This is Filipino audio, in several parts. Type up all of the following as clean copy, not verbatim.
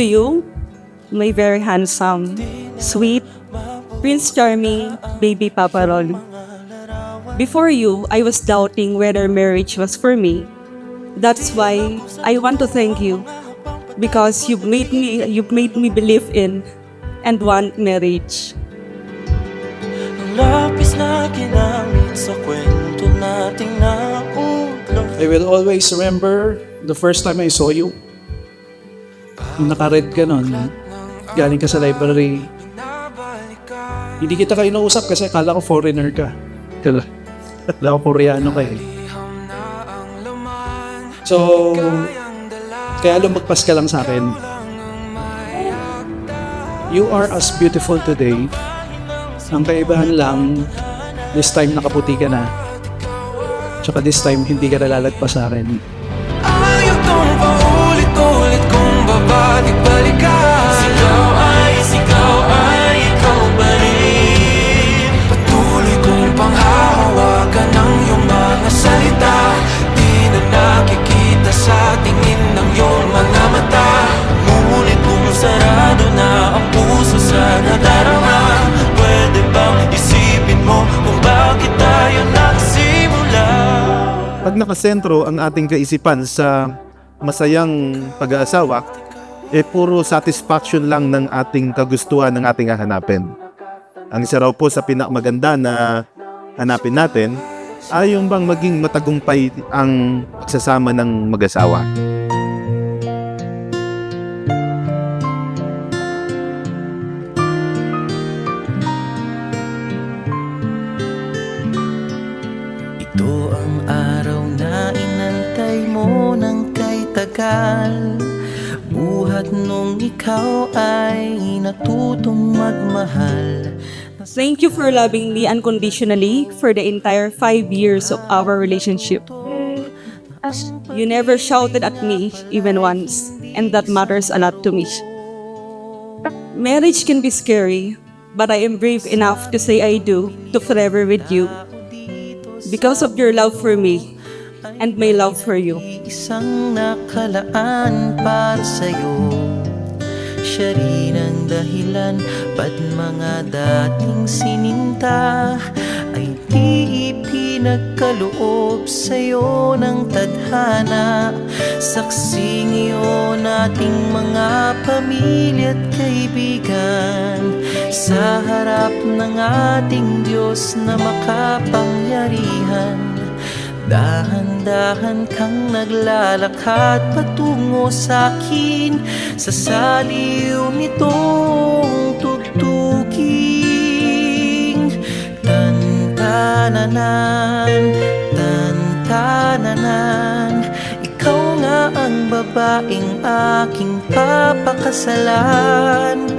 To you, my very handsome, sweet, Prince Charming, baby Papa Rolly. Before you, I was doubting whether marriage was for me. That's why I want to thank you because you've made me believe in and want marriage. Ang lapis na ginamit sa kwento nating naudlot. I will always remember the first time I saw you. Nung naka-red ka nun, galing ka sa library. Hindi kita kayo nausap kasi akala ko foreigner ka. Akala ko Koreano ka eh. So, kaya lumagpas ka lang sa akin. You are as beautiful today. Ang kaibahan lang, this time nakaputi ka na. Tsaka this time, hindi ka nalalagpas sa akin. Ayaw tong paulit-ulit kung babalik-balikan. Sigaw ay ikaw pa rin. Patuloy kong panghahawakan ng iyong mga salita. Di na nakikita sa tingin ng iyong mga mata. Ngunit kung sarado na ang puso sa nadarama, pwede bang isipin mo kung bakit tayo nagsimula? Pag nakasentro ang ating kaisipan sa masayang pag-aasawa, puro satisfaction lang ng ating kagustuhan ng ating hahanapin. Ang isa raw po sa pinakamaganda na hanapin natin ay yung bang maging matagumpay ang pagsasama ng mag-asawa. Ito ang araw na inantay mo ng kay tagal. Buhat nung ikaw ay natutong magmahal. Thank you for loving me unconditionally for the entire 5 years of our relationship. You never shouted at me even once, and that matters a lot to me. Marriage can be scary, but I am brave enough to say I do to forever with you because of your love for me and my love for you. Isang nakalaan para sa'yo. Siya rin ang dahilan ba't mga dating sininta ay di ipinagkaloob sa'yo ng tadhana. Saksi ngayon ating mga pamilya at kaibigan sa harap ng ating Diyos na makapangyarihan. Dahan-dahan kang naglalakad patungo sa'kin sa saliw nitong tugtuging. Tantananan, tantananan, ikaw nga ang babaeng aking papakasalan.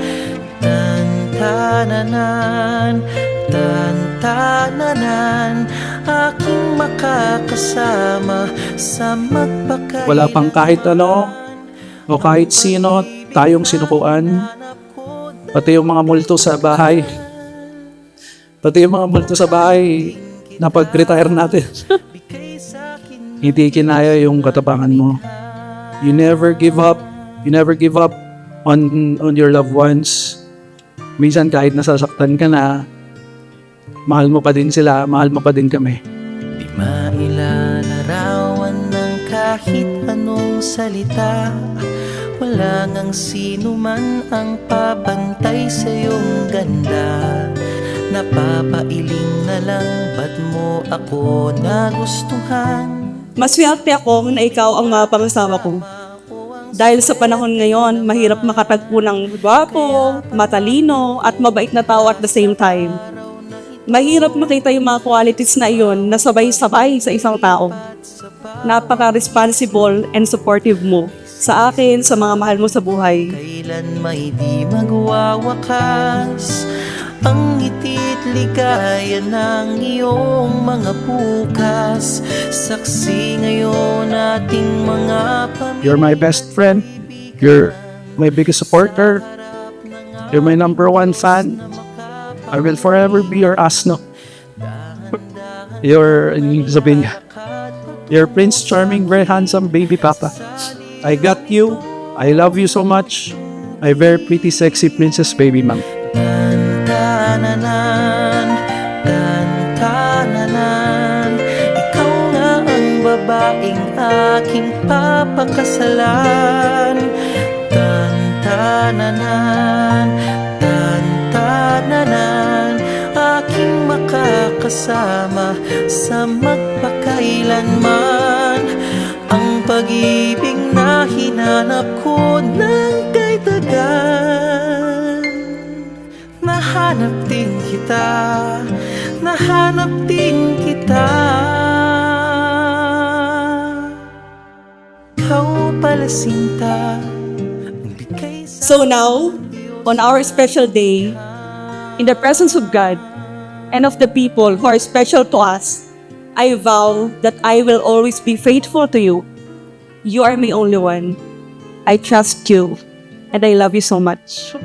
Tantananan, tantananan, aking makakasama sa magpakailanman. Wala pang kahit ano o kahit sino tayong sinukuan. Pati yung mga multo sa bahay. Pati yung mga multo sa bahay na pag-retire natin. Hindi kinaya yung katapangan mo. You never give up. You never give up on your loved ones. Minsan kahit nasasaktan ka na, mahal mo pa din sila, mahal mo pa din kami. Di mailalarawan ng kahit anong salita. Wala ngang sino man ang papantay sa iyong ganda. Napapailing na lang, ba't mo ako nagustuhan? Maswerte ako na ikaw ang mapangasawa ko. Dahil sa panahon ngayon, mahirap makatagpo ng gwapo, matalino, at mabait na tao at the same time. Mahirap makita yung mga qualities na iyon na sabay-sabay sa isang tao. Napaka-responsible and supportive mo sa akin, sa mga mahal mo sa buhay. Kailan may di magwawakas ang ngiti't ligaya ng iyong mga bukas. Saksi ngayon ating mga pamilya. You're my best friend. You're my biggest supporter. You're my number one fan. I will forever be your asno. Your Prince Charming, very handsome baby papa. I got you. I love you so much. My very pretty, sexy princess baby ma'am. Tan-tananan, tan-tananan, ikaw nga ang babaeng aking papakasalan. Tan-tananan, tan-tananan, aking makakasama sa magpakailanman. Ang pag-ibig na hinanap ko ng kay tagan. Nahanap din kita, nahanap din kita. Ikaw pala sinta, ang bigay sa So now, on our special day, in the presence of God and of the people who are special to us, I vow that I will always be faithful to you. You are my only one. I trust you, and I love you so much.